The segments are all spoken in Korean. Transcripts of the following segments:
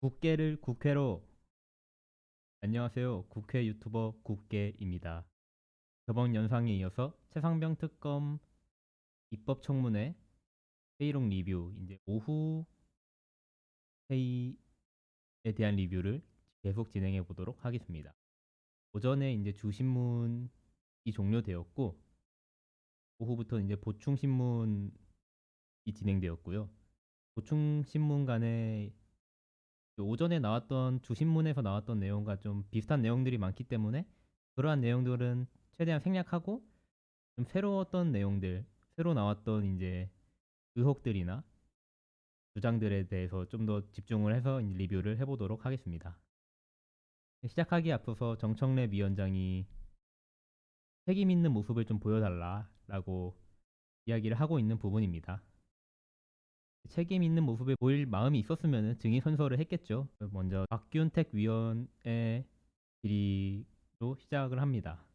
국계를 국회로. 안녕하세요. 국회 유튜버 국계입니다. 저번 영상에 이어서 최상병 특검 입법청문회 회의록 리뷰, 이제 오후 회의에 대한 리뷰를 계속 진행해 보도록 하겠습니다. 오전에 이제 주신문이 종료되었고, 오후부터 이제 보충 신문이 진행되었고요. 보충 신문 간에 오전에 나왔던 주신문에서 나왔던 내용과 좀 비슷한 내용들이 많기 때문에 그러한 내용들은 최대한 생략하고 좀 새로웠던 내용들, 새로 나왔던 이제 의혹들이나 주장들에 대해서 좀 더 집중을 해서 이제 리뷰를 해보도록 하겠습니다. 시작하기 앞서서 정청래 위원장이 책임 있는 모습을 좀 보여달라라고 이야기를 하고 있는 부분입니다. 책임 있는 모습을 보일 마음이 있었으면 증인 선서를 했겠죠. 먼저 박균택 위원의 질의로 시작을 합니다.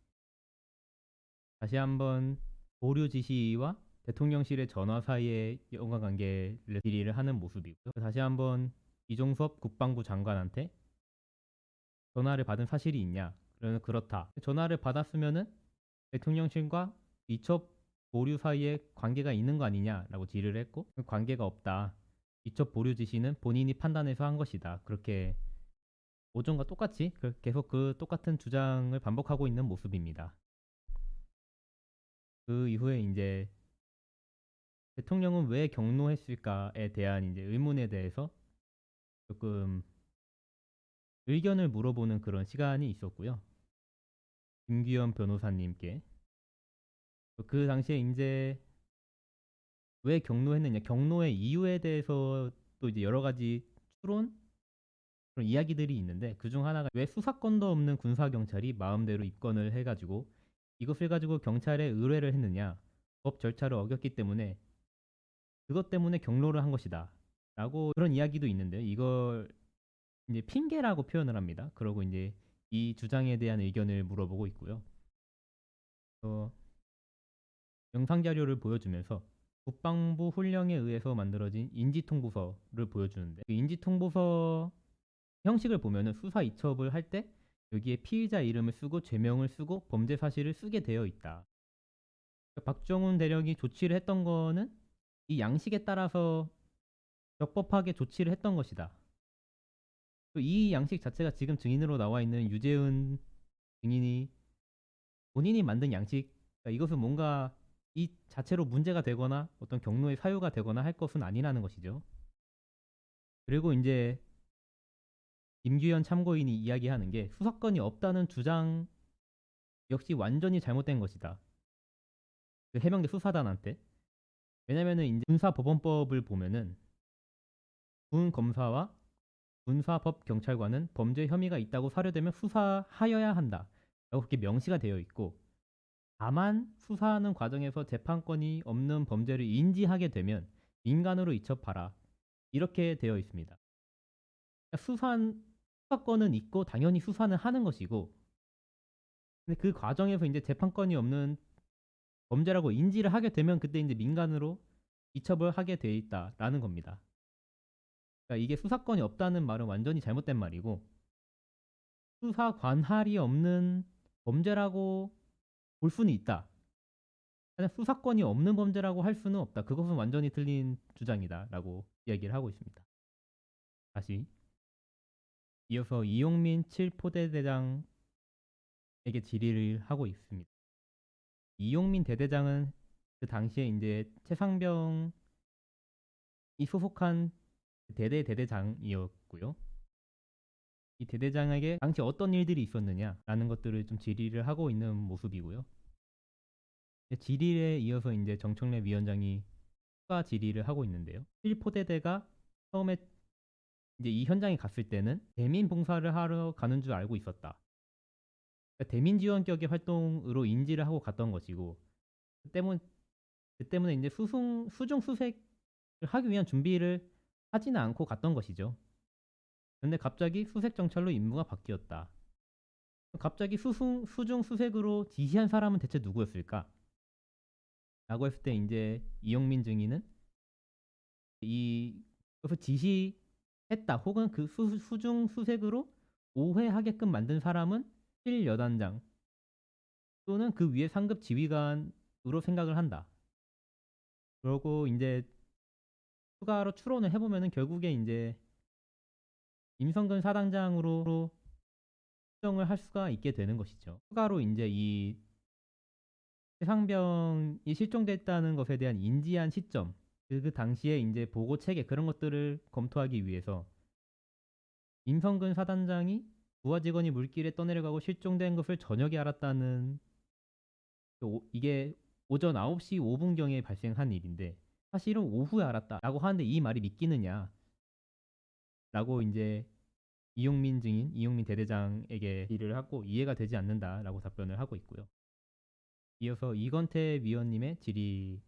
다시 한번 보류 지시와 대통령실의 전화 사이의 연관관계를 질의를 하는 모습이고요. 다시 한번 이종섭 국방부 장관한테 전화를 받은 사실이 있냐? 그러면 그렇다. 전화를 받았으면은 대통령실과 이첩 보류 사이에 관계가 있는 거 아니냐라고 질의를 했고, 관계가 없다. 이첩 보류 지시는 본인이 판단해서 한 것이다. 그렇게 오전과 똑같이 계속 그 똑같은 주장을 반복하고 있는 모습입니다. 그 이후에 이제 대통령은 왜 경로했을까에 대한 이제 의문에 대해서 조금 의견을 물어보는 그런 시간이 있었고요. 김규현 변호사님께 그 당시에 이제 왜 경로했느냐, 경로의 이유에 대해서 또 이제 여러 가지 추론 그런 이야기들이 있는데, 그중 하나가 왜 수사권도 없는 군사 경찰이 마음대로 입건을 해가지고 이것을 가지고 경찰에 의뢰를 했느냐, 법 절차를 어겼기 때문에 그것 때문에 경로를 한 것이다 라고 그런 이야기도 있는데요. 이걸 이제 핑계라고 표현을 합니다. 그러고 이제 이 주장에 대한 의견을 물어보고 있고요. 영상 자료를 보여주면서 국방부 훈령에 의해서 만들어진 인지통보서를 보여주는데, 그 인지통보서 형식을 보면은 수사 이첩을 할 때 여기에 피의자 이름을 쓰고 죄명을 쓰고 범죄 사실을 쓰게 되어 있다. 박정훈 대령이 조치를 했던 거는 이 양식에 따라서 적법하게 조치를 했던 것이다. 이 양식 자체가 지금 증인으로 나와 있는 유재은 증인이 본인이 만든 양식, 그러니까 이것은 뭔가 이 자체로 문제가 되거나 어떤 경로의 사유가 되거나 할 것은 아니라는 것이죠. 그리고 이제 김규현 참고인이 이야기하는 게 수사권이 없다는 주장 역시 완전히 잘못된 것이다. 그 해병대 수사단한테. 왜냐면은 이제 군사법원법을 보면은 군 검사와 군사법 경찰관은 범죄 혐의가 있다고 사료되면 수사하여야 한다. 라고 그렇게 명시가 되어 있고, 다만 수사하는 과정에서 재판권이 없는 범죄를 인지하게 되면 민간으로 이첩하라. 이렇게 되어 있습니다. 수사권은 있고 당연히 수사는 하는 것이고, 근데 그 과정에서 이제 재판권이 없는 범죄라고 인지를 하게 되면 그때 이제 민간으로 이첩을 하게 돼 있다라는 겁니다. 그러니까 이게 수사권이 없다는 말은 완전히 잘못된 말이고, 수사 관할이 없는 범죄라고 볼 수는 있다. 하지만 수사권이 없는 범죄라고 할 수는 없다. 그것은 완전히 틀린 주장이다라고 이야기를 하고 있습니다. 다시 이어서 이용민 7포대대장에게 질의를 하고 있습니다. 이용민 대대장은 그 당시에 이제 최상병이 소속한 대대 대대장이었고요. 이 대대장에게 당시 어떤 일들이 있었느냐라는 것들을 좀 질의를 하고 있는 모습이고요. 질의에 이어서 이제 정청래 위원장이 추가 질의를 하고 있는데요. 1포대대가 처음에 이제 이 현장에 갔을 때는 대민 봉사를 하러 가는 줄 알고 있었다. 그러니까 대민 지원격의 활동으로 인지를 하고 갔던 것이고, 그 때문에 이제 수중 수색을 하기 위한 준비를 하지는 않고 갔던 것이죠. 근데 갑자기 수색 정찰로 임무가 바뀌었다. 갑자기 수중 수색으로 지시한 사람은 대체 누구였을까? 라고 했을 때 이제 이용민 증인은 이 그래서 지시했던 했다 혹은 그 수중 수색으로 오해하게끔 만든 사람은 실여단장 또는 그 위에 상급 지휘관으로 생각을 한다. 그러고 이제 추가로 추론을 해보면은 결국에 이제 임성근 사단장으로 추정을 할 수가 있게 되는 것이죠. 추가로 이제 이 최상병이 실종됐다는 것에 대한 인지한 시점, 그 당시에 이제 보고 체계 그런 것들을 검토하기 위해서 임성근 사단장이 부하 직원이 물길에 떠내려가고 실종된 것을 저녁에 알았다는 이게 오전 9시 5분경에 발생한 일인데 사실은 오후에 알았다라고 하는데 이 말이 믿기느냐라고 이제 이용민 대대장에게 질의를 하고 이해가 되지 않는다라고 답변을 하고 있고요. 이어서 이건태 위원님의 질의가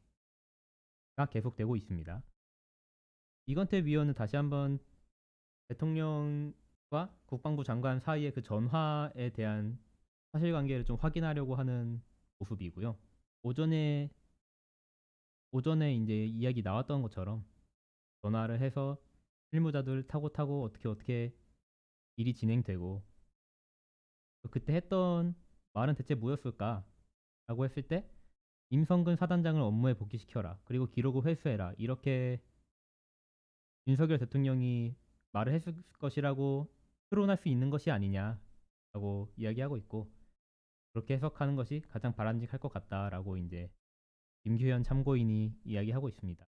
계속되고 있습니다. 이건태 위원은 다시 한번 대통령과 국방부 장관 사이의 그 전화에 대한 사실관계를 좀 확인하려고 하는 모습이고요. 오전에 이제 이야기 나왔던 것처럼 전화를 해서 실무자들 타고 어떻게 일이 진행되고 그때 했던 말은 대체 뭐였을까? 라고 했을 때 임성근 사단장을 업무에 복귀시켜라. 그리고 기록을 회수해라. 이렇게 윤석열 대통령이 말을 했을 것이라고 추론할 수 있는 것이 아니냐라고 이야기하고 있고 그렇게 해석하는 것이 가장 바람직할 것 같다라고 이제 김규현 참고인이 이야기하고 있습니다.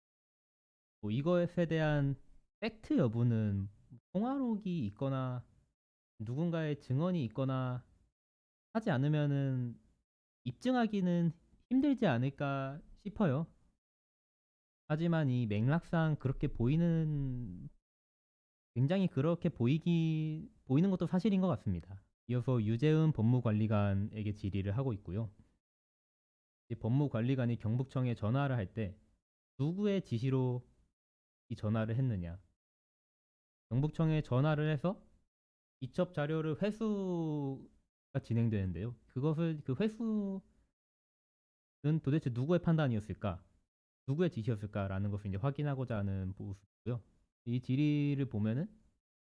뭐 이것에 대한 팩트 여부는 통화록이 있거나 누군가의 증언이 있거나 하지 않으면은 입증하기는 힘들지 않을까 싶어요. 하지만 이 맥락상 그렇게 보이는 굉장히 그렇게 보이는 것도 사실인 것 같습니다. 이어서 유재은 법무관리관에게 질의를 하고 있고요. 이 법무관리관이 경북청에 전화를 할 때 누구의 지시로 이 전화를 했느냐? 경북청에 전화를 해서 이첩 자료를 회수가 진행되는데요. 그 회수는 도대체 누구의 판단이었을까? 누구의 지시였을까라는 것을 이제 확인하고자 하는 모습이고요. 이 질의를 보면은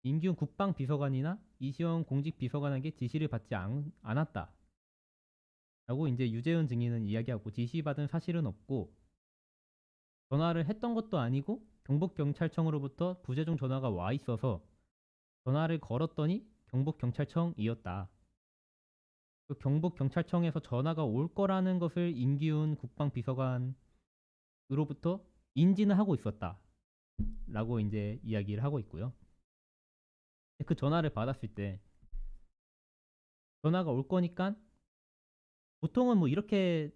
임기훈 국방비서관이나 이시영 공직비서관에게 지시를 받지 않았다. 라고 이제 유재은 증인은 이야기하고 지시받은 사실은 없고 전화를 했던 것도 아니고 경북경찰청으로부터 부재중 전화가 와 있어서 전화를 걸었더니 경북경찰청이었다. 그 경북경찰청에서 전화가 올 거라는 것을 임기훈 국방비서관으로부터 인지는 하고 있었다. 라고 이제 이야기를 하고 있고요. 그 전화를 받았을 때 전화가 올 거니까 보통은 뭐 이렇게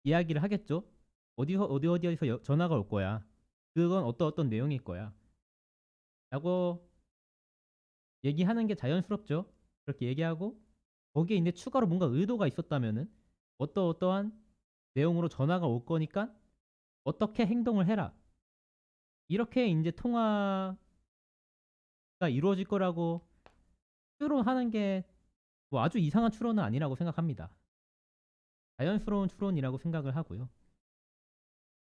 이야기를 하겠죠. 어디에서 전화가 올 거야. 그건 어떤 내용일 거야. 라고 얘기하는 게 자연스럽죠. 그렇게 얘기하고 거기에 이제 추가로 뭔가 의도가 있었다면은 어떠한 내용으로 전화가 올 거니까 어떻게 행동을 해라. 이렇게 이제 통화가 이루어질 거라고 추론하는 게 뭐 아주 이상한 추론은 아니라고 생각합니다. 자연스러운 추론이라고 생각을 하고요.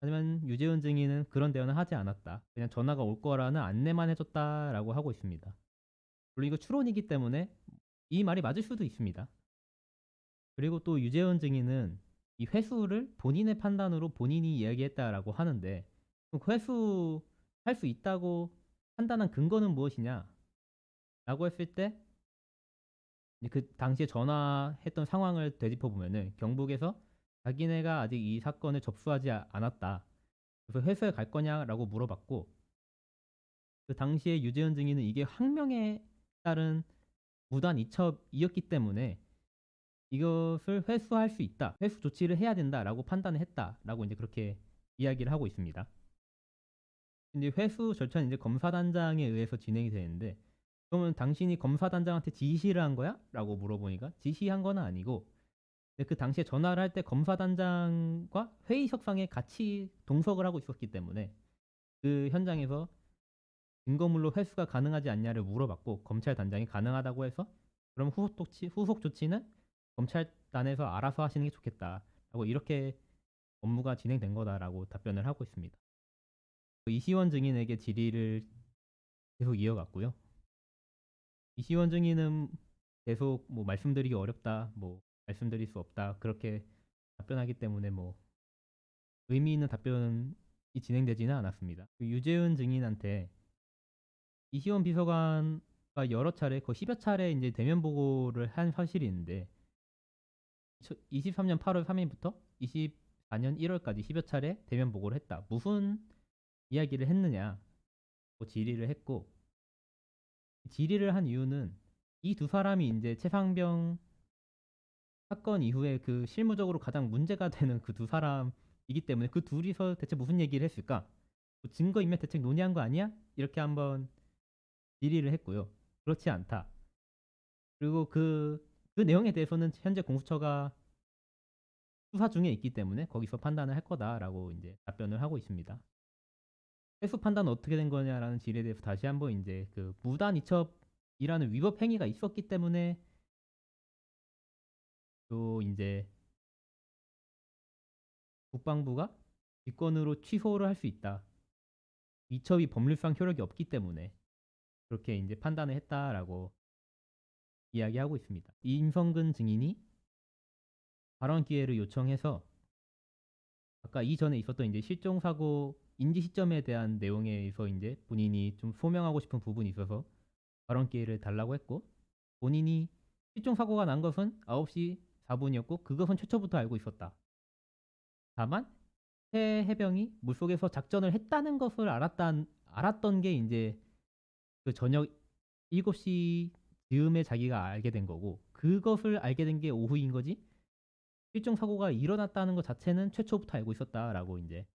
하지만 유재훈 증인은 그런 대화는 하지 않았다. 그냥 전화가 올 거라는 안내만 해줬다라고 하고 있습니다. 물론 이거 추론이기 때문에 이 말이 맞을 수도 있습니다. 그리고 또 유재훈 증인은 이 회수를 본인의 판단으로 본인이 이야기했다라고 하는데 그 회수할 수 있다고 판단한 근거는 무엇이냐? 라고 했을 때 그 당시에 전화했던 상황을 되짚어 보면은 경북에서 자기네가 아직 이 사건을 접수하지 않았다. 그래서 회수해 갈 거냐라고 물어봤고 그 당시에 유재현 증인은 이게 항명에 따른 무단 이첩이었기 때문에 이것을 회수할 수 있다. 회수 조치를 해야 된다라고 판단을 했다라고 이제 그렇게 이야기를 하고 있습니다. 이제 회수 절차는 이제 검사단장에 의해서 진행이 되는데 그러면 당신이 검사단장한테 지시를 한 거야? 라고 물어보니까 지시한 건 아니고 그 당시에 전화를 할 때 검사단장과 회의석상에 같이 동석을 하고 있었기 때문에 그 현장에서 증거물로 회수가 가능하지 않냐를 물어봤고 검찰단장이 가능하다고 해서 그럼 후속 조치는 검찰단에서 알아서 하시는 게 좋겠다라고 이렇게 업무가 진행된 거다라고 답변을 하고 있습니다. 이시원 증인에게 질의를 계속 이어갔고요. 이시원 증인은 계속 뭐 말씀드리기 어렵다, 뭐 말씀드릴 수 없다 그렇게 답변하기 때문에 뭐 의미 있는 답변이 진행되지는 않았습니다. 그 유재은 증인한테 이시원 비서관과 여러 차례, 거의 10여 차례 이제 대면 보고를 한 사실이 있는데 23년 8월 3일부터 24년 1월까지 10여 차례 대면 보고를 했다. 무슨 이야기를 했느냐? 뭐 질의를 했고 질의를 한 이유는 이 두 사람이 이제 최상병 사건 이후에 그 실무적으로 가장 문제가 되는 그 두 사람이기 때문에 그 둘이서 대체 무슨 얘기를 했을까? 뭐 증거인멸 대책 논의한 거 아니야? 이렇게 한번 질의를 했고요. 그렇지 않다. 그리고 그 내용에 대해서는 현재 공수처가 수사 중에 있기 때문에 거기서 판단을 할 거다라고 이제 답변을 하고 있습니다. 회수 판단은 어떻게 된 거냐라는 질에 대해서 다시 한번 이제 그 무단 이첩이라는 위법 행위가 있었기 때문에 또 이제 국방부가 직권으로 취소를 할 수 있다. 이첩이 법률상 효력이 없기 때문에 그렇게 이제 판단을 했다라고 이야기하고 있습니다. 임성근 증인이 발언 기회를 요청해서 아까 이전에 있었던 이제 실종 사고 인지 시점에 대한 내용에서 이제 본인이 좀 소명하고 싶은 부분이 있어서 발언 기회를 달라고 했고 본인이 실종 사고가 난 것은 9시 4분이었고 그것은 최초부터 알고 있었다. 다만 새 해병이 물속에서 작전을 했다는 것을 알았던 게 이제 그 저녁 7시 즈음에 자기가 알게 된 거고 그것을 알게 된 게 오후인 거지 실종 사고가 일어났다는 것 자체는 최초부터 알고 있었다라고 이제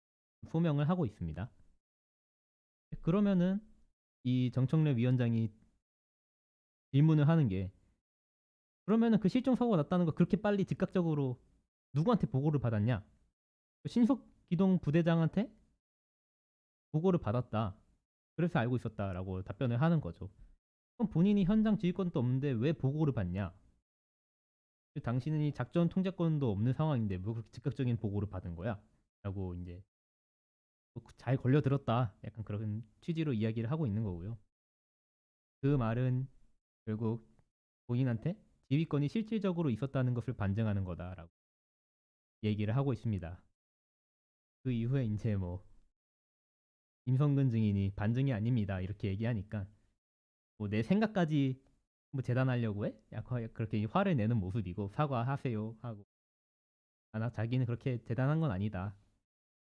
소명을 하고 있습니다. 그러면은 이 정청래 위원장이 질문을 하는 게 그러면은 그 실종 사고가 났다는 거 그렇게 빨리 즉각적으로 누구한테 보고를 받았냐? 신속 기동 부대장한테 보고를 받았다. 그래서 알고 있었다라고 답변을 하는 거죠. 그럼 본인이 현장 지휘권도 없는데 왜 보고를 받냐? 당신이 작전 통제권도 없는 상황인데 왜 그렇게 즉각적인 보고를 받은 거야? 라고 이제 잘 걸려들었다. 약간 그런 취지로 이야기를 하고 있는 거고요. 그 말은 결국 본인한테 지휘권이 실질적으로 있었다는 것을 반증하는 거다라고 얘기를 하고 있습니다. 그 이후에 이제 뭐 임성근 증인이 반증이 아닙니다 이렇게 얘기하니까 뭐 내 생각까지 뭐 재단하려고 해? 약간 그렇게 화를 내는 모습이고 사과하세요 하고 나 자기는 그렇게 대단한 건 아니다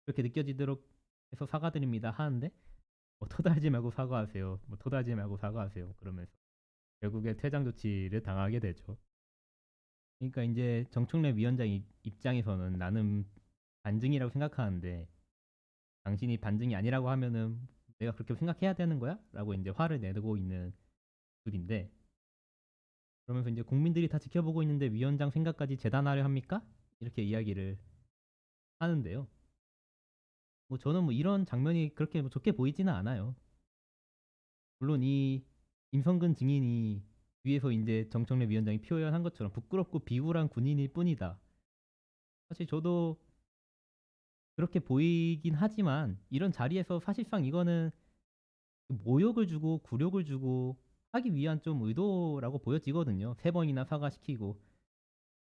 그렇게 느껴지도록 해서 사과드립니다 하는데 뭐 토달지 말고 사과하세요 뭐 토달지 말고 사과하세요 그러면서 결국에 퇴장 조치를 당하게 되죠. 그러니까 이제 정청래 위원장 입장에서는 나는 반증이라고 생각하는데 당신이 반증이 아니라고 하면은 내가 그렇게 생각해야 되는 거야? 라고 이제 화를 내고 있는 둘인데 그러면서 이제 국민들이 다 지켜보고 있는데 위원장 생각까지 재단하려 합니까? 이렇게 이야기를 하는데요. 뭐 저는 뭐 이런 장면이 그렇게 뭐 좋게 보이지는 않아요. 물론 이 임성근 증인이 위에서 이제 정청래 위원장이 표현한 것처럼 부끄럽고 비굴한 군인일 뿐이다. 사실 저도 그렇게 보이긴 하지만 이런 자리에서 사실상 이거는 모욕을 주고 굴욕을 주고 하기 위한 좀 의도라고 보여지거든요. 세 번이나 사과시키고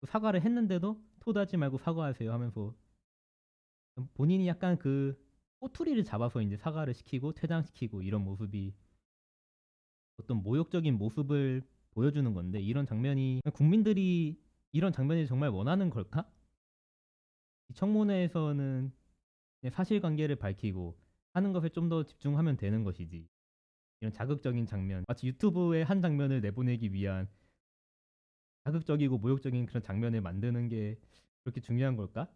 사과를 했는데도 토하지 말고 사과하세요 하면서 본인이 약간 그 꼬투리를 잡아서 이제 사과를 시키고 퇴장시키고 이런 모습이 어떤 모욕적인 모습을 보여주는 건데 이런 장면이 국민들이 이런 장면이 정말 원하는 걸까? 이 청문회에서는 사실관계를 밝히고 하는 것에 좀 더 집중하면 되는 것이지 이런 자극적인 장면 마치 유튜브의 한 장면을 내보내기 위한 자극적이고 모욕적인 그런 장면을 만드는 게 그렇게 중요한 걸까?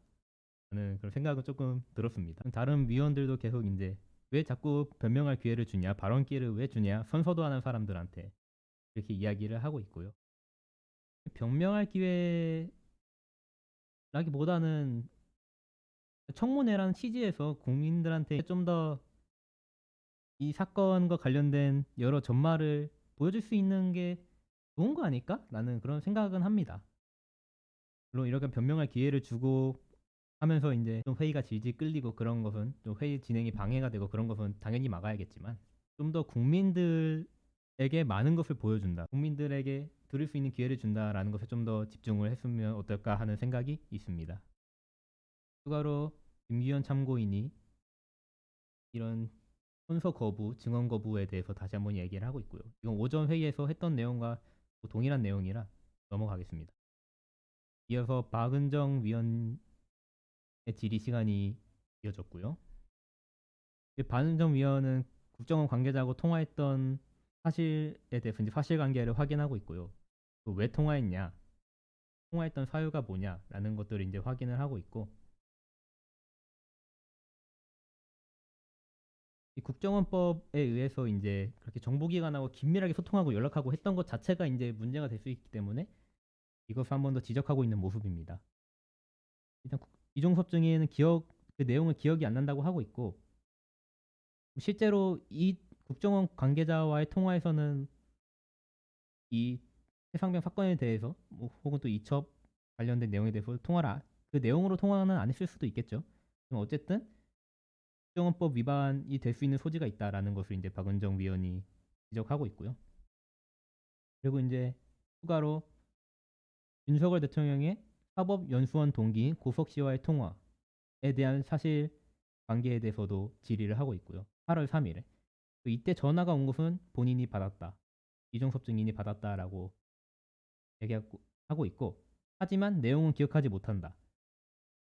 라는 그런 생각은 조금 들었습니다. 다른 위원들도 계속 이제 왜 자꾸 변명할 기회를 주냐, 발언 기회를 왜 주냐, 선서도하는 사람들한테 이렇게 이야기를 하고 있고요. 변명할 기회라기보다는 청문회라는 취지에서 국민들한테 좀 더 이 사건과 관련된 여러 전말을 보여줄 수 있는 게 좋은 거 아닐까? 라는 그런 생각은 합니다. 물론 이렇게 변명할 기회를 주고 하면서 이제 좀 회의가 질질 끌리고 그런 것은 좀 회의 진행이 방해가 되고 그런 것은 당연히 막아야겠지만 좀 더 국민들에게 많은 것을 보여준다. 국민들에게 들을 수 있는 기회를 준다라는 것에 좀 더 집중을 했으면 어떨까 하는 생각이 있습니다. 추가로 김기현 참고인이 이런 혼서 거부, 증언 거부에 대해서 다시 한번 얘기를 하고 있고요. 이건 오전 회의에서 했던 내용과 동일한 내용이라 넘어가겠습니다. 이어서 박은정 위원의 질의 시간이 이어졌고요. 박은정 위원은 국정원 관계자하고 통화했던 사실에 대해서 이제 사실관계를 확인하고 있고요. 왜 통화했냐, 통화했던 사유가 뭐냐라는 것들을 이제 확인을 하고 있고, 이 국정원법에 의해서 이제 그렇게 정보기관하고 긴밀하게 소통하고 연락하고 했던 것 자체가 이제 문제가 될 수 있기 때문에 이것을 한 번 더 지적하고 있는 모습입니다. 일단 이종섭 증인은 그 내용을 기억이 안 난다고 하고 있고, 실제로 이 국정원 관계자와의 통화에서는 이 최상병 사건에 대해서 혹은 또 이첩 관련된 내용에 대해서 그 내용으로 통화는 안 했을 수도 있겠죠. 어쨌든 국정원법 위반이 될 수 있는 소지가 있다라는 것을 이제 박은정 위원이 지적하고 있고요. 그리고 이제 추가로 윤석열 대통령의 사법연수원 동기인 고석 씨와의 통화에 대한 사실 관계에 대해서도 질의를 하고 있고요. 8월 3일에 이때 전화가 온 것은 본인이 받았다, 이종섭 증인이 받았다라고 얘기하고 있고, 하지만 내용은 기억하지 못한다.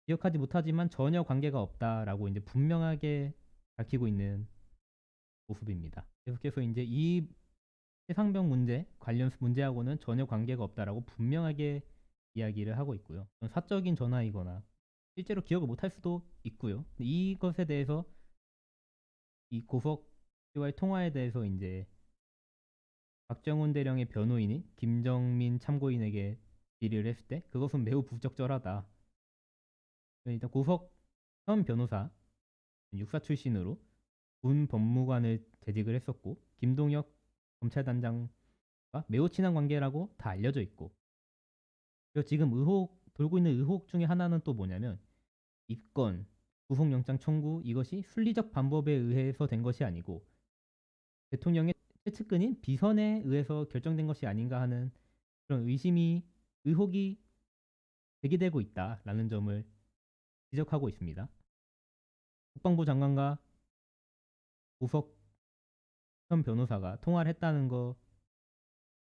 기억하지 못하지만 전혀 관계가 없다라고 이제 분명하게 밝히고 있는 모습입니다. 계속해서 이제 이 해상병 문제 관련 문제하고는 전혀 관계가 없다라고 분명하게 이야기를 하고 있고요. 사적인 전화이거나 실제로 기억을 못할 수도 있고요. 이것에 대해서 이 고석 씨와의 통화에 대해서 이제 박정훈 대령의 변호인이 김정민 참고인에게 질의를 했을 때 그것은 매우 부적절하다. 일단 고석 현 변호사 육사 출신으로 군 법무관을 재직을 했었고, 김동혁 검찰단장과 매우 친한 관계라고 다 알려져 있고, 그리고 지금 돌고 있는 의혹 중에 하나는 또 뭐냐면 입건, 구속영장 청구 이것이 순리적 방법에 의해서 된 것이 아니고 대통령의 최측근인 비선에 의해서 결정된 것이 아닌가 하는 그런 의혹이 제기되고 있다라는 점을 지적하고 있습니다. 국방부 장관과 우석 현 변호사가 통화를 했다는 것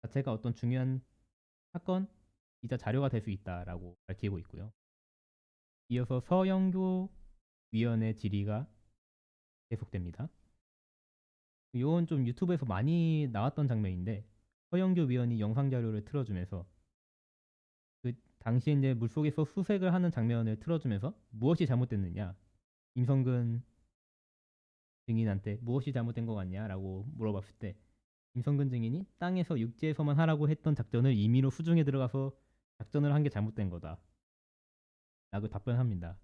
자체가 어떤 중요한 사건이자 자료가 될 수 있다라고 밝히고 있고요. 이어서 서영교 위원의 질의가 계속됩니다. 이건 좀 유튜브에서 많이 나왔던 장면인데, 서영교 위원이 영상 자료를 틀어주면서 그 당시에 이제 물속에서 수색을 하는 장면을 틀어주면서 무엇이 잘못됐느냐, 임성근 증인한테 무엇이 잘못된 것 같냐라고 물어봤을 때 임성근 증인이 땅에서 육지에서만 하라고 했던 작전을 임의로 수중에 들어가서 작전을 한 게 잘못된 거다 라고 답변합니다.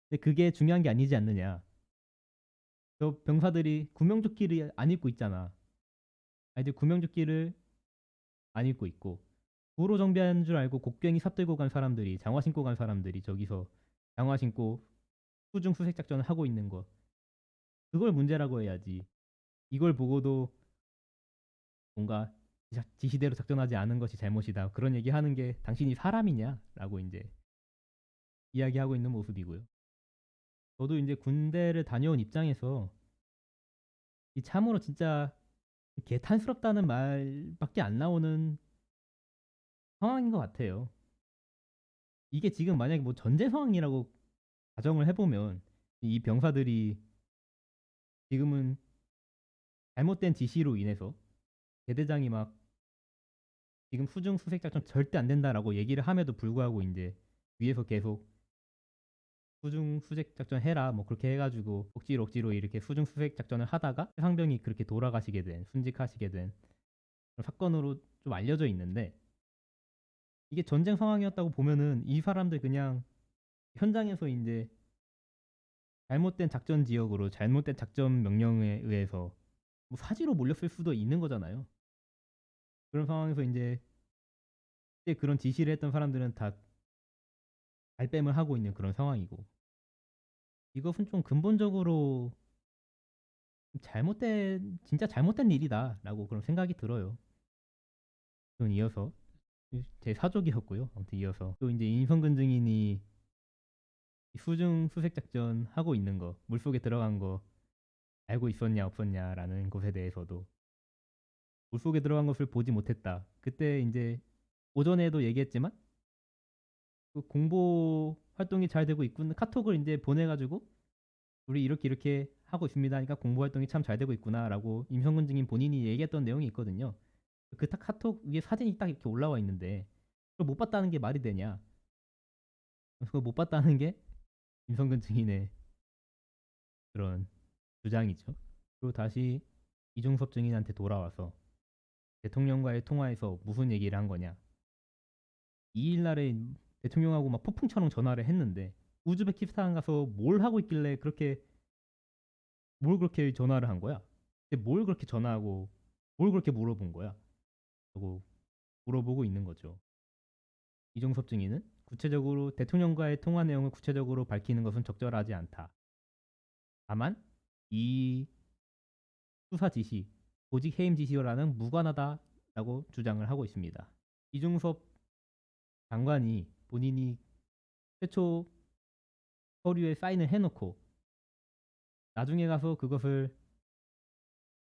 근데 그게 중요한 게 아니지 않느냐. 저 병사들이 구명조끼를 안 입고 있잖아. 이제 구명조끼를 안 입고 있고 도로 정비하는 줄 알고 곡괭이 삽들고 간 사람들이, 장화 신고 간 사람들이 저기서 장화 신고 수중 수색 작전을 하고 있는 거, 그걸 문제라고 해야지. 이걸 보고도 뭔가 지시대로 작전하지 않은 것이 잘못이다, 그런 얘기하는 게 당신이 사람이냐라고 이제 이야기하고 있는 모습이고요. 저도 이제 군대를 다녀온 입장에서 이 참으로 진짜 개탄스럽다는 말밖에 안 나오는 상황인 것 같아요. 이게 지금 만약에 뭐 전제 상황이라고 가정을 해보면 이 병사들이 지금은 잘못된 지시로 인해서 대대장이 막 지금 수중 수색 작전 절대 안 된다라고 얘기를 함에도 불구하고 이제 위에서 계속 수중 수색 작전 해라 뭐 그렇게 해가지고 억지로 이렇게 수중 수색 작전을 하다가 상병이 그렇게 돌아가시게 된, 순직하시게 된 사건으로 좀 알려져 있는데, 이게 전쟁 상황이었다고 보면은 이 사람들 그냥 현장에서 이제 잘못된 작전 지역으로 잘못된 작전 명령에 의해서 뭐 사지로 몰렸을 수도 있는 거잖아요. 그런 상황에서 이제 그런 지시를 했던 사람들은 다 발뺌을 하고 있는 그런 상황이고, 이것은 좀 근본적으로 진짜 잘못된 일이다라고 그런 생각이 들어요. 또 이어서 제 사족이었고요. 아무튼 이어서 또 이제 인성근 증인이 수중 수색 작전 하고 있는 거, 물속에 들어간 거 알고 있었냐 없었냐라는 것에 대해서도 물속에 들어간 것을 보지 못했다. 그때 이제 오전에도 얘기했지만 그 공보 활동이 잘 되고 있군 카톡을 이제 보내가지고 우리 이렇게 이렇게 하고 있습니다. 하니까 공보 활동이 참 잘 되고 있구나라고 임성근 증인 본인이 얘기했던 내용이 있거든요. 그 카톡 위에 사진이 딱 이렇게 올라와 있는데 그걸 못 봤다는 게 말이 되냐? 그걸 못 봤다는 게 임성근 증인의 그런 주장이죠. 그리고 다시 이중섭 증인한테 돌아와서 대통령과의 통화에서 무슨 얘기를 한 거냐? 2일 날에 대통령하고 막 폭풍처럼 전화를 했는데 우즈베키스탄 가서 뭘 하고 있길래 뭘 그렇게 전화를 한 거야? 근데 뭘 그렇게 전화하고 뭘 그렇게 물어본 거야? 라고 물어보고 있는 거죠. 이종섭 증인은 구체적으로 대통령과의 통화 내용을 구체적으로 밝히는 것은 적절하지 않다. 다만 이 수사 지시, 보직 해임 지시와는 무관하다라고 주장을 하고 있습니다. 이중섭 장관이 본인이 최초 서류에 사인을 해놓고 나중에 가서 그것을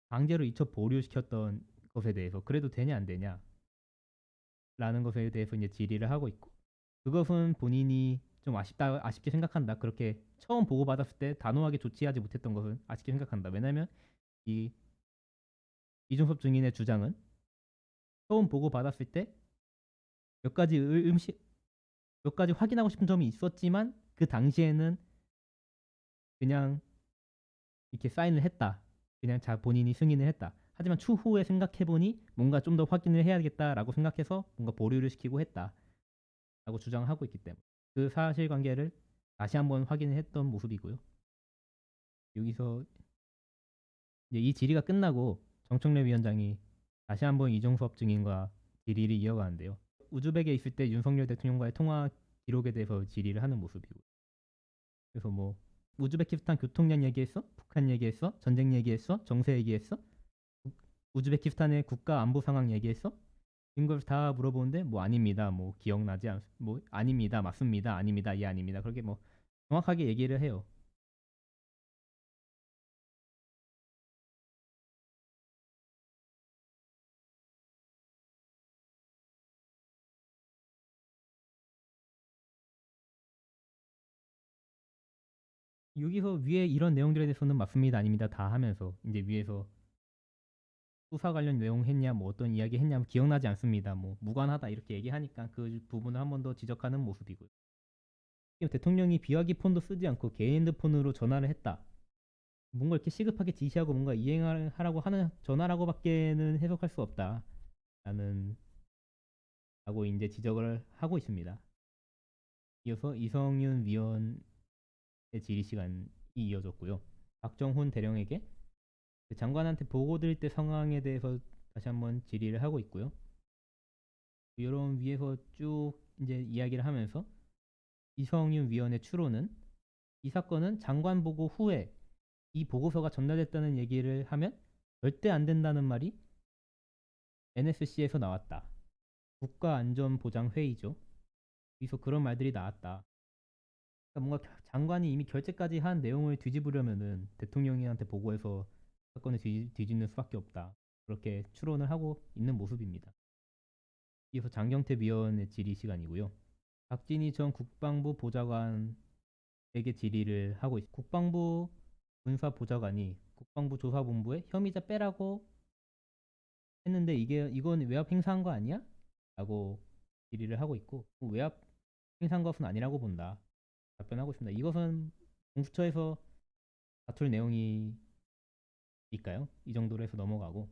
강제로 이첩 보류시켰던 것에 대해서 그래도 되냐 안 되냐라는 것에 대해서 이제 질의를 하고 있고 그것은 본인이 좀 아쉽게 생각한다. 그렇게 처음 보고받았을 때 단호하게 조치하지 못했던 것은 아쉽게 생각한다. 왜냐하면 이 이준섭 증인의 주장은 처음 보고받았을 때 몇 가지 몇 가지 확인하고 싶은 점이 있었지만 그 당시에는 그냥 이렇게 사인을 했다. 그냥 본인이 승인을 했다. 하지만 추후에 생각해보니 뭔가 좀 더 확인을 해야겠다라고 생각해서 뭔가 보류를 시키고 했다라고 주장하고 있기 때문에 그 사실관계를 다시 한번 확인을 했던 모습이고요. 여기서 이제 이 질의가 끝나고 정청래 위원장이 다시 한번 이종섭 증인과 질의를 이어가는데요. 우즈벡에 있을 때 윤석열 대통령과의 통화 기록에 대해서 질의를 하는 모습이고 그래서 뭐 우즈베키스탄 교통량 얘기했어? 북한 얘기했어? 전쟁 얘기했어? 정세 얘기했어? 우즈베키스탄의 국가 안보 상황 얘기했어? 이런 걸 다 물어보는데 뭐 아닙니다. 뭐 기억나지 않, 뭐 아닙니다. 맞습니다. 아닙니다. 예 아닙니다. 그렇게 뭐 정확하게 얘기를 해요. 여기서 위에 이런 내용들에 대해서는 맞습니다. 아닙니다. 다 하면서 이제 위에서 수사 관련 내용 했냐, 뭐 어떤 이야기 했냐, 뭐 기억나지 않습니다. 뭐 무관하다 이렇게 얘기하니까 그 부분을 한 번 더 지적하는 모습이고요. 대통령이 비화기 폰도 쓰지 않고 개인 핸드폰으로 전화를 했다. 뭔가 이렇게 시급하게 지시하고 뭔가 이행하라고 하는 전화라고밖에는 해석할 수 없다. 라는 라고 이제 지적을 하고 있습니다. 이어서 이성윤 위원의 질의 시간이 이어졌고요. 박정훈 대령에게 그 장관한테 보고 드릴 때 상황에 대해서 다시 한번 질의를 하고 있고요. 이런 위에서 쭉 이제 이야기를 하면서 이성윤 위원의 추론은 이 사건은 장관 보고 후에 이 보고서가 전달됐다는 얘기를 하면 절대 안 된다는 말이 NSC에서 나왔다. 국가안전보장회의죠. 여기서 그런 말들이 나왔다. 그러니까 뭔가 장관이 이미 결재까지 한 내용을 뒤집으려면은 대통령한테 보고해서 사건을 뒤집는 수밖에 없다. 그렇게 추론을 하고 있는 모습입니다. 이어서 장경태 위원의 질의 시간이고요. 박진희 전 국방부 보좌관에게 질의를 하고 있습니다. 국방부 군사보좌관이 국방부 조사본부에 혐의자 빼라고 했는데 이건 외압 행사한 거 아니야? 라고 질의를 하고 있고 외압 행사한 것은 아니라고 본다. 답변하고 있습니다. 이것은 공수처에서 다툴 내용이니까요. 이 정도로 해서 넘어가고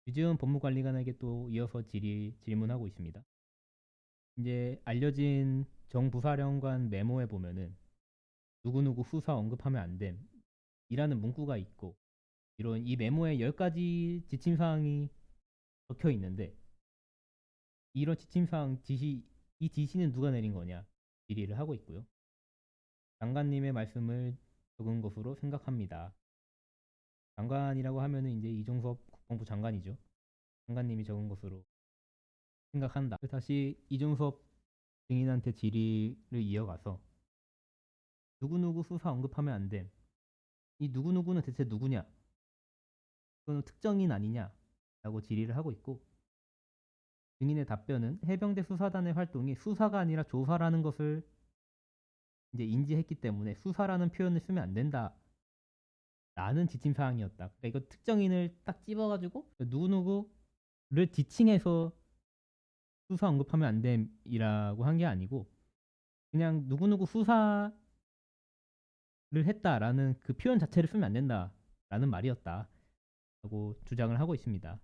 유지은 법무관리관에게 또 이어서 질문하고 있습니다. 이제 알려진 정부사령관 메모에 보면은 누구누구 수사 언급하면 안 됨이라는 문구가 있고 이런 이 메모에 10가지 지침사항이 적혀 있는데 이런 지침사항 이 지시는 누가 내린 거냐 질의를 하고 있고요. 장관님의 말씀을 적은 것으로 생각합니다. 장관이라고 하면은 이제 이종섭 국방부 장관이죠. 장관님이 적은 것으로 생각한다. 다시 이종섭 증인한테 질의를 이어가서 누구누구 수사 언급하면 안 됨. 이 누구누구는 대체 누구냐? 그건 특정인 아니냐? 라고 질의를 하고 있고, 증인의 답변은 해병대 수사단의 활동이 수사가 아니라 조사라는 것을 이제 인지했기 때문에 수사라는 표현을 쓰면 안 된다. 라는 지침 사항이었다. 그러니까 이거 특정인을 딱 집어가지고 누구누구를 지칭해서 수사 언급하면 안 됨이라고 한 게 아니고 그냥 누구누구 수사를 했다라는 그 표현 자체를 쓰면 안 된다라는 말이었다. 라고 주장을 하고 있습니다.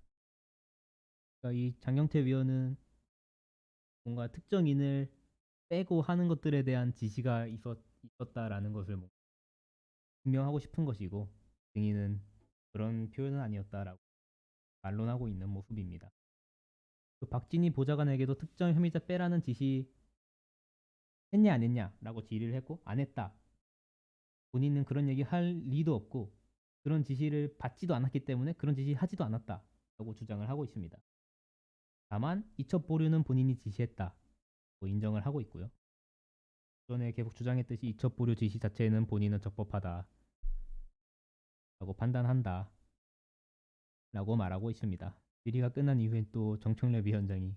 그러니까 이 장경태 위원은 뭔가 특정인을 빼고 하는 것들에 대한 지시가 있었다라는 것을 뭐 증명하고 싶은 것이고 증인은 그런 표현은 아니었다라고 반론하고 있는 모습입니다. 그 박진희 보좌관에게도 특정 혐의자 빼라는 지시 했냐 안 했냐라고 질의를 했고 안 했다. 본인은 그런 얘기 할 리도 없고 그런 지시를 받지도 않았기 때문에 그런 지시 하지도 않았다라고 주장을 하고 있습니다. 다만 이첩 보류는 본인이 지시했다. 인정을 하고 있고요. 전에 계속 주장했듯이 이첩 보류 지시 자체는 본인은 적법하다. 라고 판단한다. 라고 말하고 있습니다. 질의가 끝난 이후엔 또 정청래 위원장이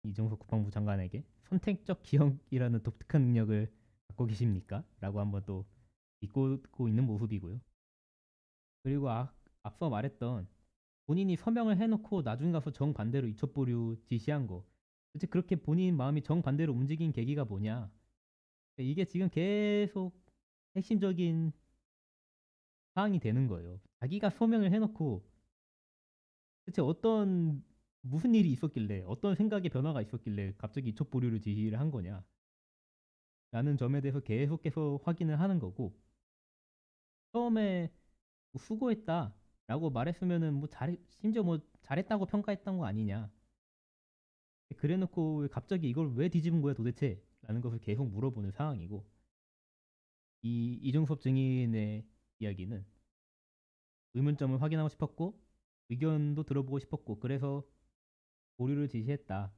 이종석 국방부 장관에게 선택적 기억이라는 독특한 능력을 갖고 계십니까? 라고 한번 또 비꼬고 있는 모습이고요. 그리고 앞서 말했던 본인이 서명을 해놓고 나중에 가서 정반대로 이첩 보류 지시한 거 도대체 그렇게 본인 마음이 정반대로 움직인 계기가 뭐냐? 이게 지금 계속 핵심적인 사항이 되는 거예요. 자기가 서명을 해놓고 대체 무슨 일이 있었길래 어떤 생각의 변화가 있었길래 갑자기 이첩 보류를 지시를 한 거냐 라는 점에 대해서 계속해서 확인을 하는 거고 처음에 뭐 수고했다 라고 말했으면은 심지어 뭐 잘했다고 평가했던 거 아니냐 그래놓고 갑자기 이걸 왜 뒤집은 거야 도대체 라는 것을 계속 물어보는 상황이고 이 이종섭 증인의 이야기는 의문점을 확인하고 싶었고 의견도 들어보고 싶었고 그래서 보류를 지시했다.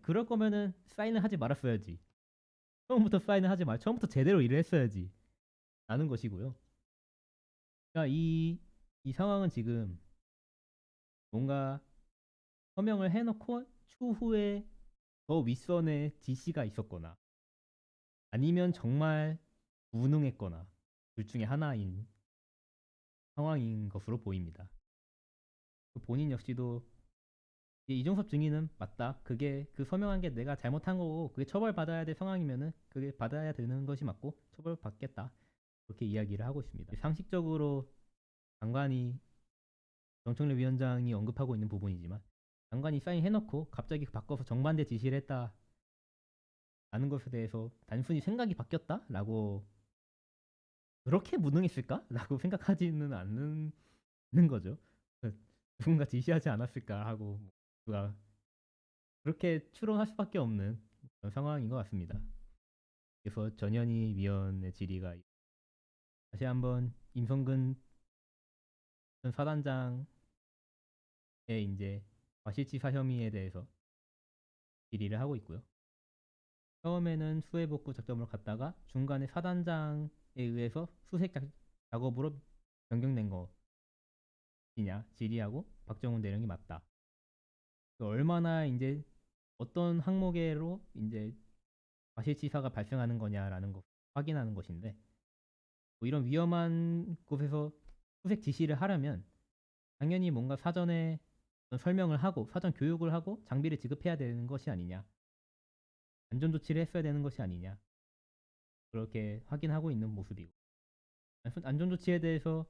그럴 거면은 사인을 하지 말았어야지. 처음부터 사인을 하지 말. 처음부터 제대로 일을 했어야지. 라는 것이고요. 그러니까 이 상황은 지금 뭔가 서명을 해놓고 추후에 더 윗선에 지시가 있었거나 아니면 정말 무능했거나 둘 중에 하나인 상황인 것으로 보입니다. 본인 역시도 이종섭 증인은 맞다. 그게 그 서명한 게 내가 잘못한 거고 그게 처벌받아야 될 상황이면은 그게 받아야 되는 것이 맞고 처벌받겠다. 그렇게 이야기를 하고 있습니다. 상식적으로 장관이 정청래 위원장이 언급하고 있는 부분이지만 장관이 사인해놓고 갑자기 바꿔서 정반대 지시를 했다라는 것에 대해서 단순히 생각이 바뀌었다라고 그렇게 무능했을까? 라고 생각하지는 않는 거죠. 누군가 지시하지 않았을까 하고 누가 그렇게 추론할 수밖에 없는 그런 상황인 것 같습니다. 그래서 전현희 위원의 질의가 다시 한번 임성근 전 사단장의 이제 과실치사 혐의에 대해서 질의를 하고 있고요. 처음에는 수해복구 작전으로 갔다가 중간에 사단장에 의해서 수색 작업으로 변경된 것이냐 질의하고 박정훈 대령이 맞다. 얼마나 이제 어떤 항목으로 이제 과실치사가 발생하는 거냐라는 거 확인하는 것인데 뭐 이런 위험한 곳에서 수색 지시를 하려면 당연히 뭔가 사전에 설명을 하고 사전 교육을 하고 장비를 지급해야 되는 것이 아니냐 안전 조치를 했어야 되는 것이 아니냐 그렇게 확인하고 있는 모습이고 안전 조치에 대해서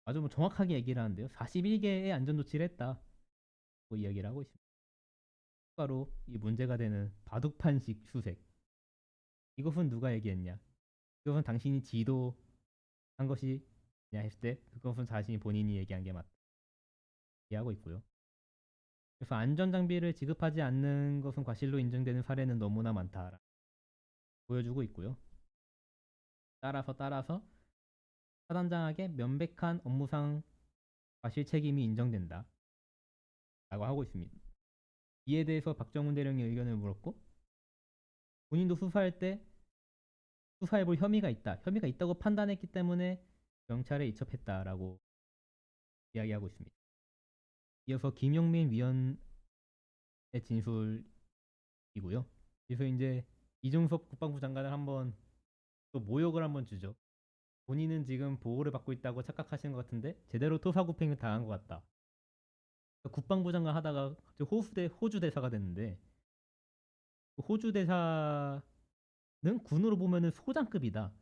아주 뭐 정확하게 얘기를 하는데요 41개의 안전 조치를 했다 고 이야기를 하고 있습니다. 추가로 이 문제가 되는 바둑판식 수색 이것은 누가 얘기했냐 그것은 당신이 지도한 것이냐 했을 때 그것은 자신이 본인이 얘기한 게 맞다 얘기하고 있고요. 그래서 안전장비를 지급하지 않는 것은 과실로 인정되는 사례는 너무나 많다 보여주고 있고요. 따라서 사단장에게 명백한 업무상 과실 책임이 인정된다 라고 하고 있습니다. 이에 대해서 박정훈 대령이 의견을 물었고, 본인도 수사할 때 수사해볼 혐의가 있다고 판단했기 때문에 경찰에 이첩했다라고 이야기하고 있습니다. 이어서 김용민 위원의 진술이고요. 그래서 이제 이종섭 국방부 장관을 한번 또 모욕을 한번 주죠. 본인은 지금 보호를 받고 있다고 착각하시는 것 같은데 제대로 토사구팽을 당한 것 같다. 국방부 장관 하다가 호주 대사가 됐는데, 호주 대사는 군으로 보면은 소장급이다.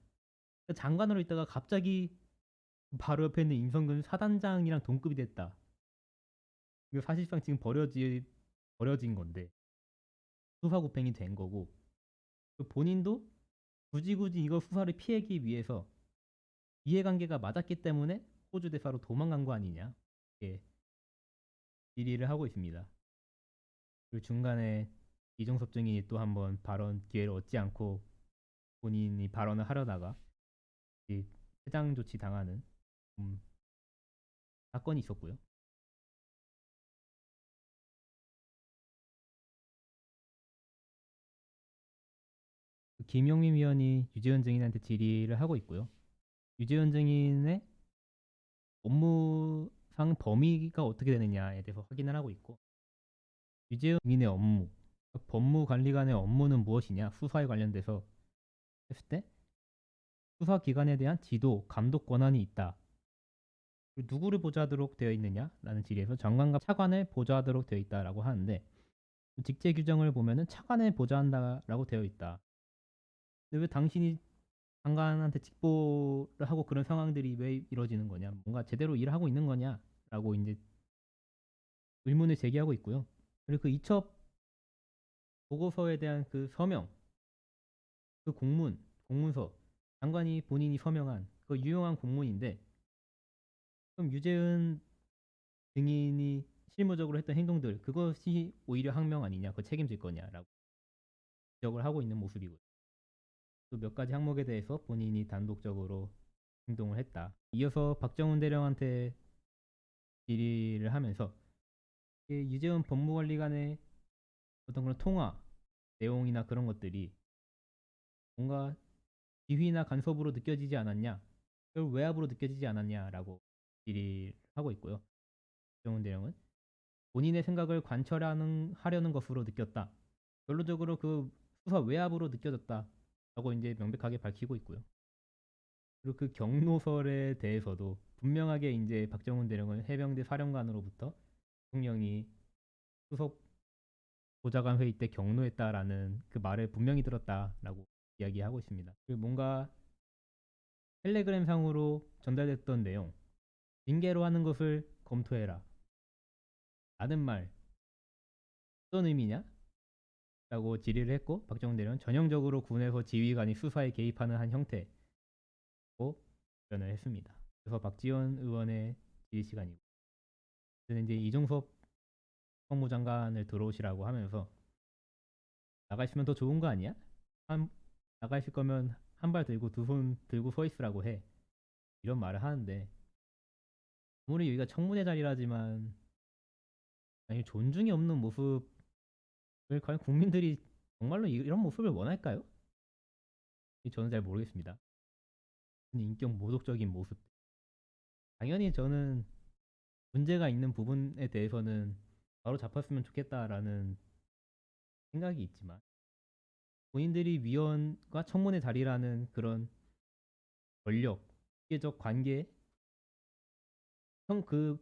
장관으로 있다가 갑자기 바로 옆에 있는 임성근 사단장이랑 동급이 됐다. 이거 사실상 지금 버려진 건데 수사구팽이 된 거고, 본인도 굳이 이거 수사를 피하기 위해서 이해관계가 맞았기 때문에 호주 대사로 도망간 거 아니냐, 이렇게 질의를 하고 있습니다. 그리고 중간에 이종섭 증인이 또 한번 발언 기회를 얻지 않고 본인이 발언을 하려다가 퇴장 조치 당하는 사건이 있었고요. 김용민 위원이 유재현 증인한테 질의를 하고 있고요. 유재현 증인의 업무상 범위가 어떻게 되느냐에 대해서 확인을 하고 있고, 유재현 증인의 업무, 법무관리관의 업무는 무엇이냐, 수사에 관련돼서 했을 때 수사기관에 대한 지도, 감독 권한이 있다. 누구를 보좌하도록 되어 있느냐라는 질의에서 장관과 차관을 보좌하도록 되어 있다라고 하는데, 직제 규정을 보면은 차관을 보좌한다라고 되어 있다. 근데 왜 당신이 장관한테 직보를 하고 그런 상황들이 왜 이루어지는 거냐, 뭔가 제대로 일을 하고 있는 거냐라고 이제 의문을 제기하고 있고요. 그리고 그 이첩 보고서에 대한 그 서명, 그 공문서, 장관이 본인이 서명한 그 유용한 공문인데, 그럼 유재은 증인이 실무적으로 했던 행동들, 그것이 오히려 항명 아니냐, 그 책임질 거냐라고 지적을 하고 있는 모습이고요. 또 몇 가지 항목에 대해서 본인이 단독적으로 행동을 했다. 이어서 박정훈 대령한테 질의를 하면서 유재훈 법무관리관의 어떤 그런 통화 내용이나 그런 것들이 뭔가 지휘나 간섭으로 느껴지지 않았냐, 그걸 외압으로 느껴지지 않았냐라고 질의를 하고 있고요. 박정훈 대령은 본인의 생각을 하려는 것으로 느꼈다. 결론적으로 그 수사 외압으로 느껴졌다라고 이제 명백하게 밝히고 있고요. 그리고 그 경로설에 대해서도 분명하게 이제 박정훈 대령은 해병대 사령관으로부터 대통령이 수석 보좌관 회의 때 경로했다라는 그 말을 분명히 들었다라고 이야기하고 있습니다. 그리고 뭔가 텔레그램 상으로 전달됐던 내용, 징계로 하는 것을 검토해라 라는 말, 어떤 의미냐? 라고 질의를 했고, 박정훈 대령은 전형적으로 군에서 지휘관이 수사에 개입하는 한 형태고 표현을 했습니다. 그래서 박지원 의원의 질의 시간이고, 저는 이제 이종섭 법무장관을 들어오시라고 하면서 나가시면 더 좋은 거 아니야? 나가실 거면 한 발 들고 두 손 들고 서 있으라고 해. 이런 말을 하는데, 아무리 여기가 청문회 자리라지만 아니, 존중이 없는 모습을 과연 국민들이 정말로 이런 모습을 원할까요? 저는 잘 모르겠습니다. 인격 모독적인 모습. 당연히 저는 문제가 있는 부분에 대해서는 바로 잡혔으면 좋겠다라는 생각이 있지만, 본인들이 위원과 청문회 자리라는 그런 권력, 위계적 관계, 그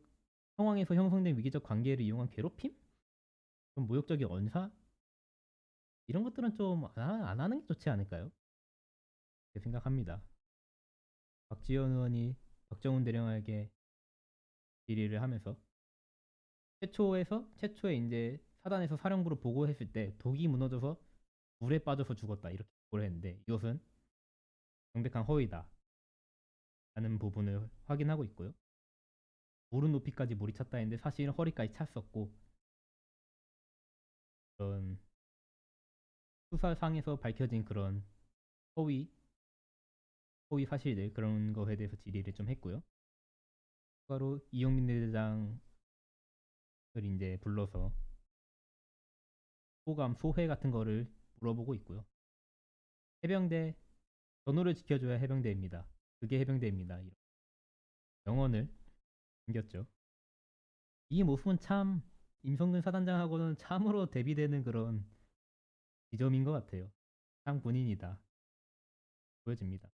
상황에서 형성된 위계적 관계를 이용한 괴롭힘? 그럼 모욕적인 언사? 이런 것들은 좀 안 하는 게 좋지 않을까요? 그렇게 생각합니다. 박지원 의원이 박정훈 대령에게 질의를 하면서 최초에 이제 사단에서 사령부로 보고했을 때 독이 무너져서 물에 빠져서 죽었다 이렇게 보고를 했는데, 이것은 명백한 허위다 라는 부분을 확인하고 있고요. 무릎 높이까지 물이 찼다 했는데 사실은 허리까지 찼었고, 그런 수사상에서 밝혀진 그런 허위, 허위 사실들 그런 거에 대해서 질의를 좀 했고요. 추가로 이용민 대장을 이제 불러서 소감, 소회 같은 거를 물어보고 있고요. 해병대 전우를 지켜줘야 해병대입니다. 그게 해병대입니다. 이런 명언을 남겼죠. 이 모습은 참 임성근 사단장하고는 참으로 대비되는 그런 지점인 것 같아요. 참 군인이다 보여집니다.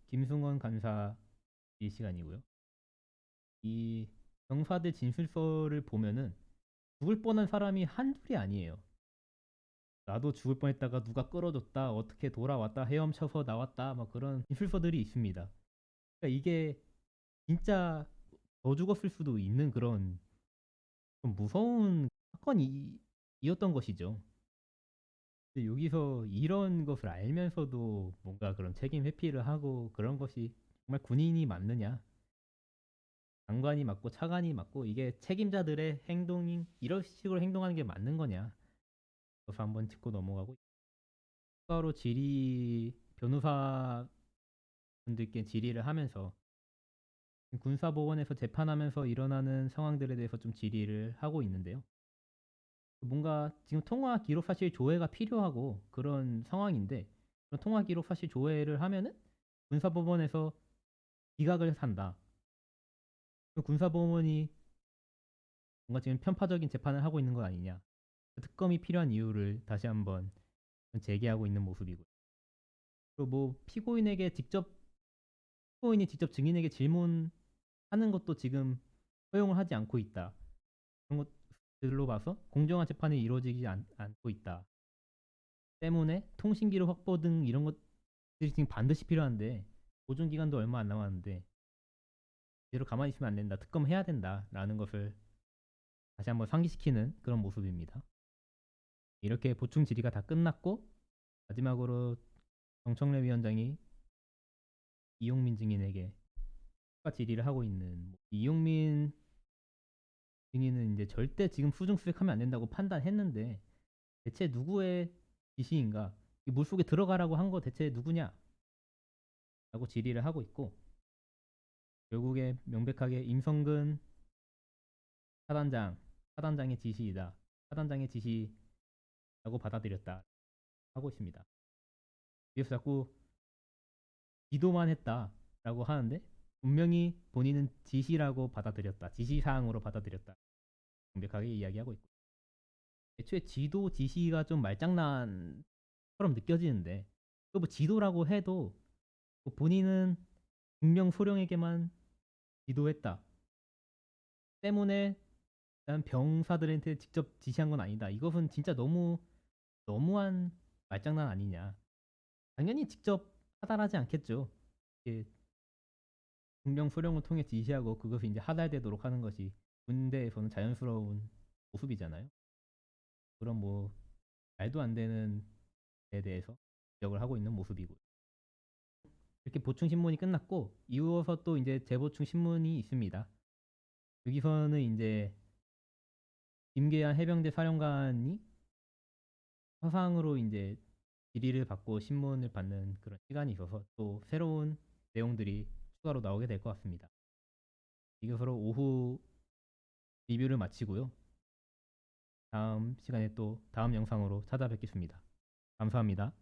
김승원 간사 이 시간이고요. 이 병사들 진술서를 보면은 죽을 뻔한 사람이 한둘이 아니에요. 나도 죽을 뻔했다가 누가 끌어줬다, 어떻게 돌아왔다, 헤엄쳐서 나왔다, 막 그런 진술서들이 있습니다. 그러니까 이게 진짜 더 죽었을 수도 있는 그런 좀 무서운 사건이었던 것이죠. 근데 여기서 이런 것을 알면서도 뭔가 그런 책임 회피를 하고 그런 것이 정말 군인이 맞느냐? 장관이 맞고 차관이 맞고 이게 책임자들의 행동이 이런 식으로 행동하는 게 맞는 거냐? 그래서 한번 짚고 넘어가고 추가로 변호사 분들께 질의를 하면서 군사법원에서 재판하면서 일어나는 상황들에 대해서 좀 질의를 하고 있는데요. 뭔가 지금 통화 기록 사실 조회가 필요하고 그런 상황인데 그런 통화 기록 사실 조회를 하면은 군사법원에서 기각을 산다. 군사법원이 뭔가 지금 편파적인 재판을 하고 있는 거 아니냐. 특검이 필요한 이유를 다시 한번 제기하고 있는 모습이고요. 그리고 뭐 피고인이 직접 증인에게 질문하는 것도 지금 허용을 하지 않고 있다. 그런 것들로 봐서 공정한 재판이 이루어지지 않고 있다. 때문에 통신기록 확보 등 이런 것들이 지금 반드시 필요한데 보존 기간도 얼마 안 남았는데 이대로 가만히 있으면 안 된다. 특검해야 된다라는 것을 다시 한번 상기시키는 그런 모습입니다. 이렇게 보충 질의가 다 끝났고 마지막으로 정청래 위원장이 이용민 증인에게 추가 질의를 하고 있는 이용민 증인은 이제 절대 지금 수중 수색하면 안 된다고 판단했는데 대체 누구의 지시인가? 이 물속에 들어가라고 한 거 대체 누구냐? 라고 질의를 하고 있고 결국에 명백하게 임성근 사단장의 지시이다. 사단장의 지시라고 받아들였다. 하고 있습니다. 그래서 자꾸 기도만 했다라고 하는데 분명히 본인은 지시라고 받아들였다. 지시사항으로 받아들였다. 명백하게 이야기하고 있고 애초에 지도 지시가 좀 말장난처럼 느껴지는데 또 뭐 지도라고 해도 뭐 본인은 중령 소령에게만 지도했다. 때문에 난 병사들한테 직접 지시한 건 아니다. 이것은 진짜 너무한 말장난 아니냐. 당연히 직접 하달하지 않겠죠. 중령 소령을 통해 지시하고 그것이 이제 하달되도록 하는 것이 군대에서는 자연스러운 모습이잖아요. 그런 뭐 말도 안 되는 데 대해서 지적을 하고 있는 모습이고요. 이렇게 보충 신문이 끝났고 이어서 또 이제 재보충 신문이 있습니다. 여기서는 이제 김계한 해병대 사령관이 화상으로 이제 질의를 받고 신문을 받는 그런 시간이 있어서 또 새로운 내용들이 추가로 나오게 될 것 같습니다. 이것으로 오후 리뷰를 마치고요. 다음 시간에 또 다음 영상으로 찾아뵙겠습니다. 감사합니다.